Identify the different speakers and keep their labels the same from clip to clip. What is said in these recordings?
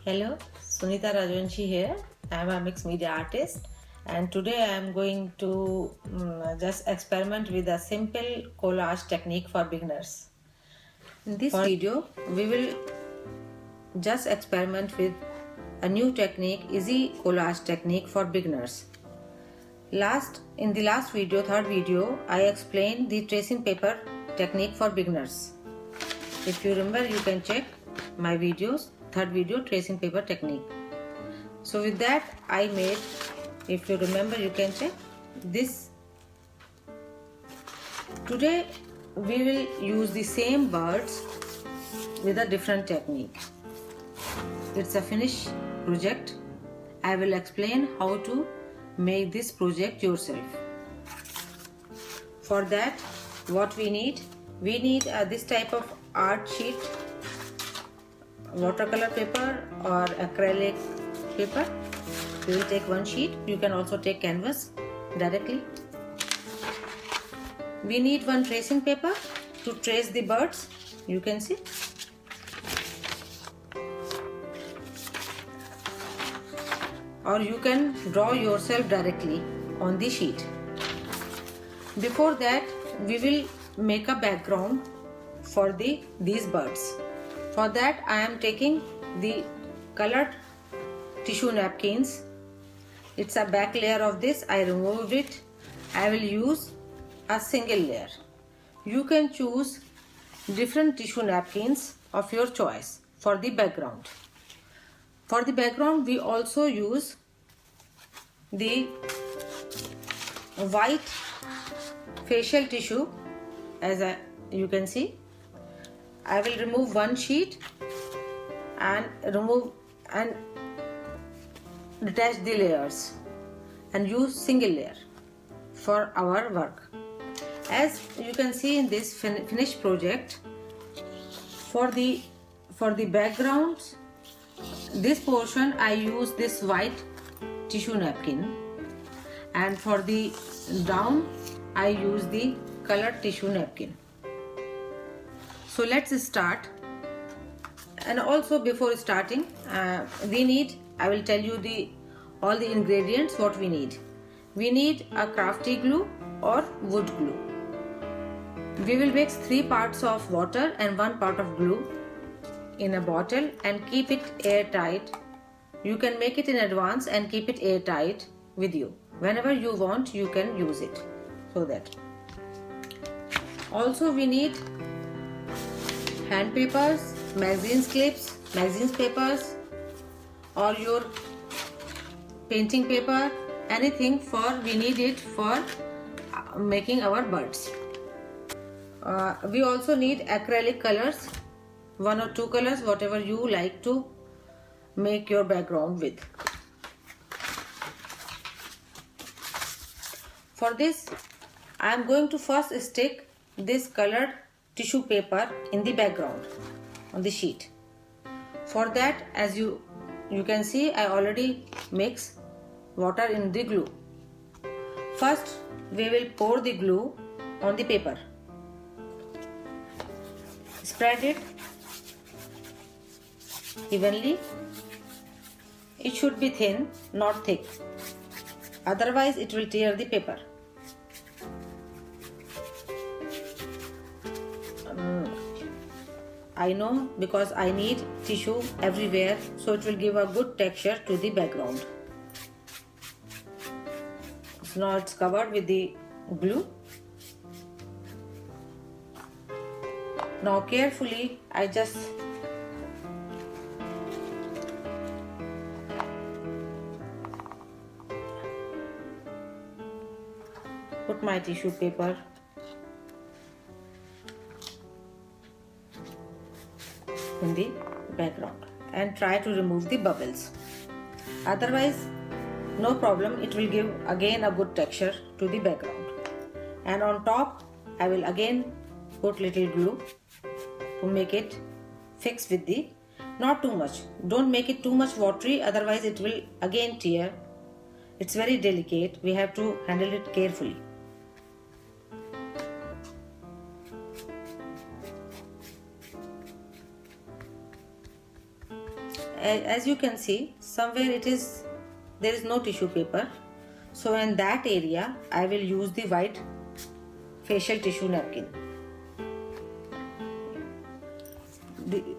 Speaker 1: Hello, Sunita RAJVANSHI here. I am a mixed media artist, and today I am going to just experiment with a simple collage technique for beginners. In this video, we will just experiment with a new technique, easy collage technique for beginners. In the last video, third video, I explained the tracing paper technique for beginners. If you remember, you can check my videos. Third video, tracing paper technique. So with that I made, if you remember, you can check this. Today we will use the same birds with a different technique. It's a finished project. I will explain how to make this project yourself. For that, what we need this type of art sheet, watercolor paper or acrylic paper. We will take one sheet. You can also take canvas directly. We need one tracing paper to trace the birds. You can see. Or you can draw yourself directly on the sheet. Before that, we will make a background for these birds. For that, I am taking the colored tissue napkins. It's a back layer of this. I removed it. I will use a single layer. You can choose different tissue napkins of your choice for the background. For the background, we also use the white facial tissue, as you can see. I will remove one sheet and detach the layers and use single layer for our work. As you can see in this finished project, for the background, this portion I use this white tissue napkin, and for the down I use the colored tissue napkin. So let's start. And also before starting, I will tell you all the ingredients what we need. We need a crafty glue or wood glue. We will mix 3 parts of water and 1 part of glue in a bottle and keep it airtight. You can make it in advance and keep it airtight with you. Whenever you want, you can use it. So that. Also we need hand papers, magazines clips, magazines papers, or your painting paper, anything we need it for making our birds. We also need acrylic colors, 1 or 2 colors, whatever you like to make your background with. For this, I am going to first stick this colored tissue paper in the background on the sheet. For that, as you can see, I already mix water in the glue. First, we will pour the glue on the paper. Spread it evenly. It should be thin, not thick. Otherwise, it will tear the paper. I know, because I need tissue everywhere, so it will give a good texture to the background. So now it's covered with the glue. Now carefully I just put my tissue paper in the background and try to remove the bubbles. Otherwise, no problem, it will give again a good texture to the background. And on top, I will again put little glue to make it fix with the, not too much. Don't make it too much watery, otherwise it will again tear. It's very delicate, we have to handle it carefully. as you can see, somewhere there is no tissue paper, so in that area I will use the white facial tissue napkin.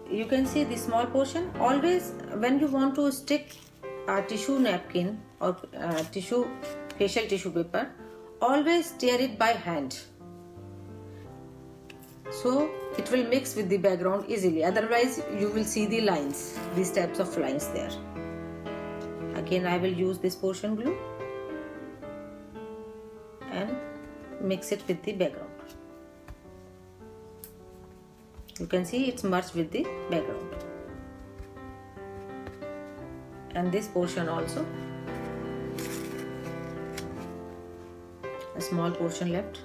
Speaker 1: You can see the small portion. Always when you want to stick a tissue napkin or facial tissue paper, always tear it by hand, so it will mix with the background easily. Otherwise you will see the lines, these types of lines there. Again I will use this portion glue and mix it with the background. You can see it's merged with the background. And this portion also, a small portion left.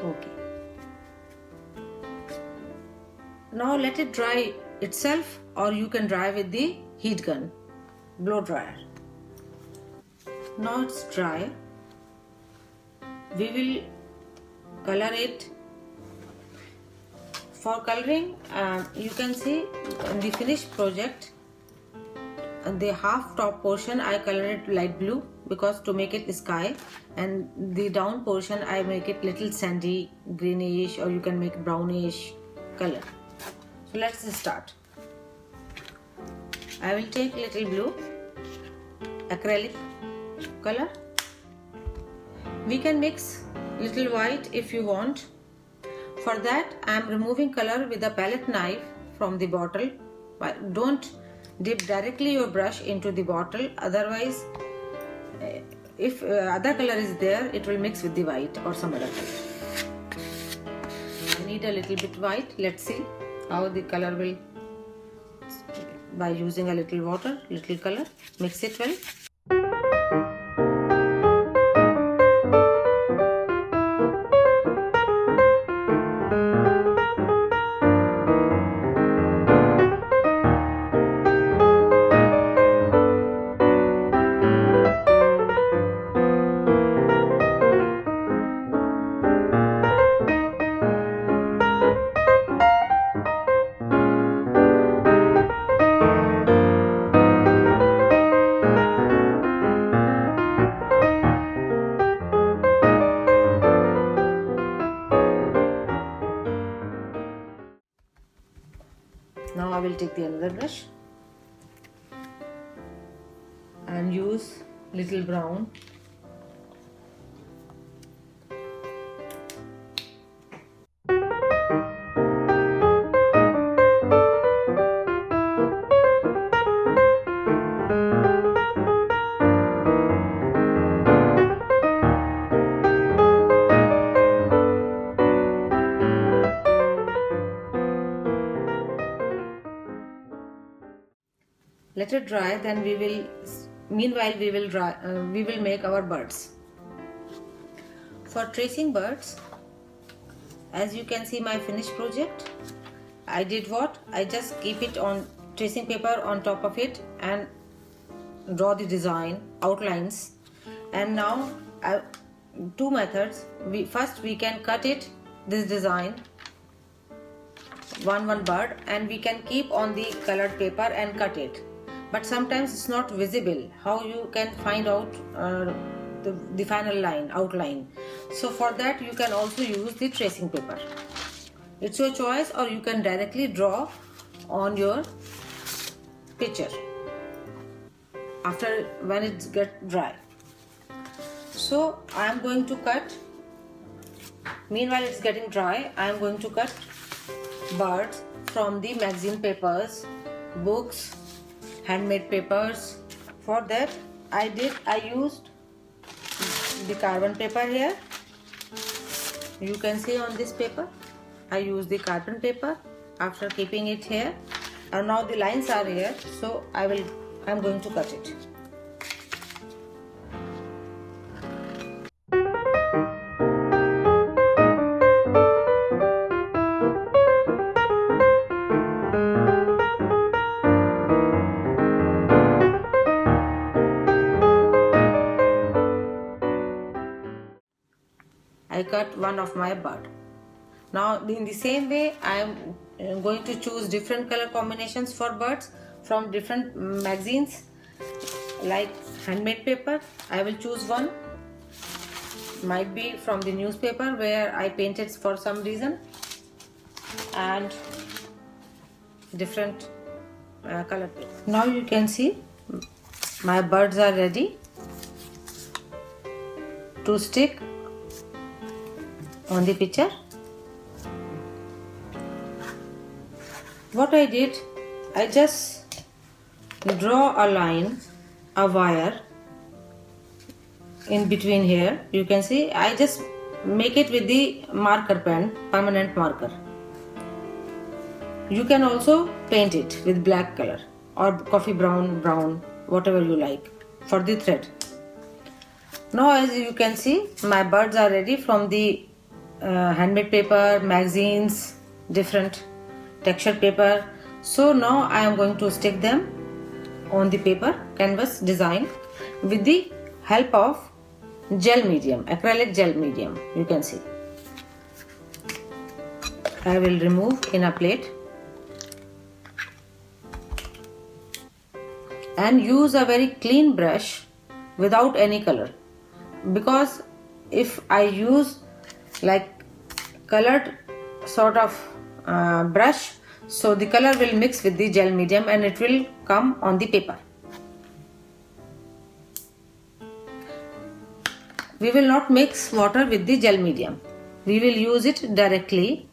Speaker 1: Okay. Now let it dry itself, or you can dry with the heat gun, blow dryer. Now it's dry. We will color it. For coloring, you can see in the finished project, the half top portion I color it light blue because to make it sky, and the down portion I make it little sandy greenish, or you can make brownish color. So let's start. I will take little blue acrylic color. We can mix little white if you want. For that I am removing color with a palette knife from the bottle. But don't dip directly your brush into the bottle, otherwise if other color is there, it will mix with the white or some other color. I need a little bit white. Let's see how the color will, by using a little water, little color, mix it well. Now I will take the another brush and use little brown. Let it dry, then we will, meanwhile we will make our birds. For tracing birds, as you can see my finished project, I did what? I just keep it on tracing paper on top of it and draw the design, outlines. And now two methods. First we can cut it, this design, one bird, and we can keep on the colored paper and cut it. But sometimes it's not visible. How you can find out the final line, outline? So for that you can also use the tracing paper. It's your choice, or you can directly draw on your picture after when it gets dry. So I am going to cut. Meanwhile it's getting dry, I am going to cut birds from the magazine papers, books, handmade papers. For that I used the carbon paper here. You can see on this paper I use the carbon paper after keeping it here, and now the lines are here, so I'm going to cut it. I cut one of my bird. Now in the same way I am going to choose different color combinations for birds from different magazines. Like handmade paper, I will choose one, might be from the newspaper where I painted for some reason, and different color paper. Now you can see my birds are ready to stick on the picture. What I did, I just draw a line, a wire in between here. You can see I just make it with the marker pen, permanent marker. You can also paint it with black color or coffee brown, whatever you like for the thread. Now as you can see, my birds are ready from the handmade paper, magazines, different texture paper. So now I am going to stick them on the paper canvas design with the help of gel medium, acrylic gel medium. You can see I will remove in a plate and use a very clean brush without any color, because if I use like colored sort of brush, so the color will mix with the gel medium and it will come on the paper. We will not mix water with the gel medium. We will use it directly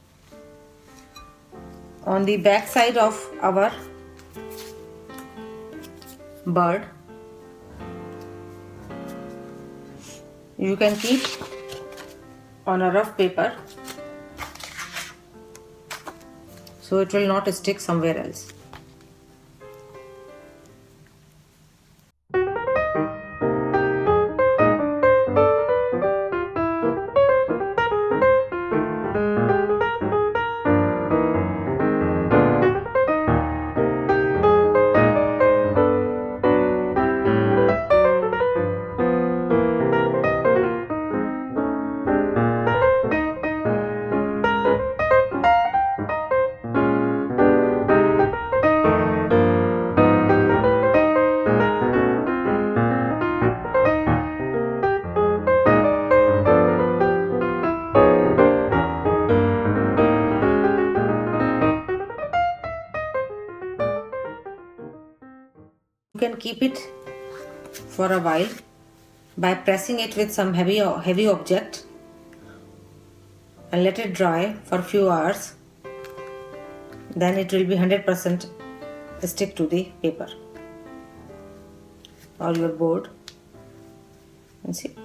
Speaker 1: on the back side of our bird. You can keep on a rough paper so it will not stick somewhere else. You can keep it for a while by pressing it with some heavy object and let it dry for a few hours. Then it will be 100% stick to the paper or your board. You see,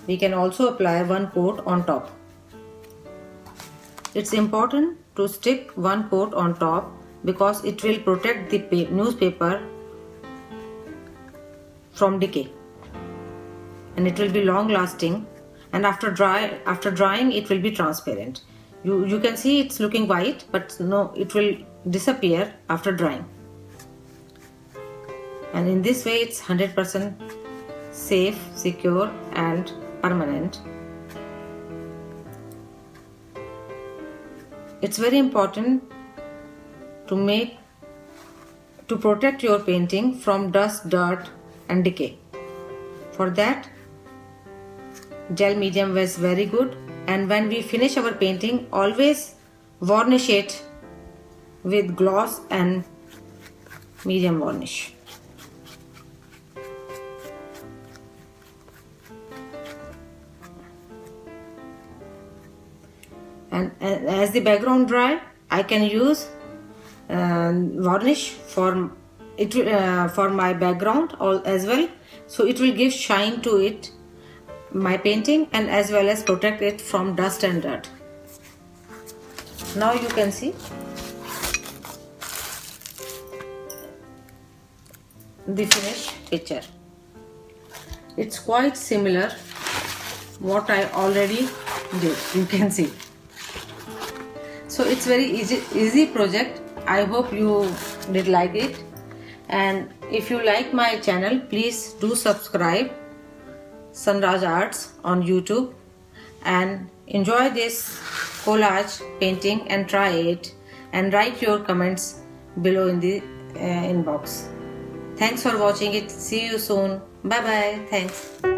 Speaker 1: we can also apply one coat on top. It's important to stick one coat on top because it will protect the newspaper from decay and it will be long lasting, and after drying it will be transparent. You can see it's looking white, but no, it will disappear after drying, and in this way it's 100% safe, secure and permanent. It's very important to protect your painting from dust, dirt and decay. For that, gel medium was very good, and when we finish our painting, always varnish it with gloss and medium varnish. And as the background dry, I can use varnish for my background as well, so it will give shine to it, my painting, and as well as protect it from dust and dirt. Now you can see the finished picture. It's quite similar what I already did, you can see. So it's very easy project. I hope you did like it, and if you like my channel, please do subscribe Sunraj Arts on YouTube and enjoy this collage painting and try it, and write your comments below in the inbox. Thanks for watching it. See you soon. Bye bye. Thanks.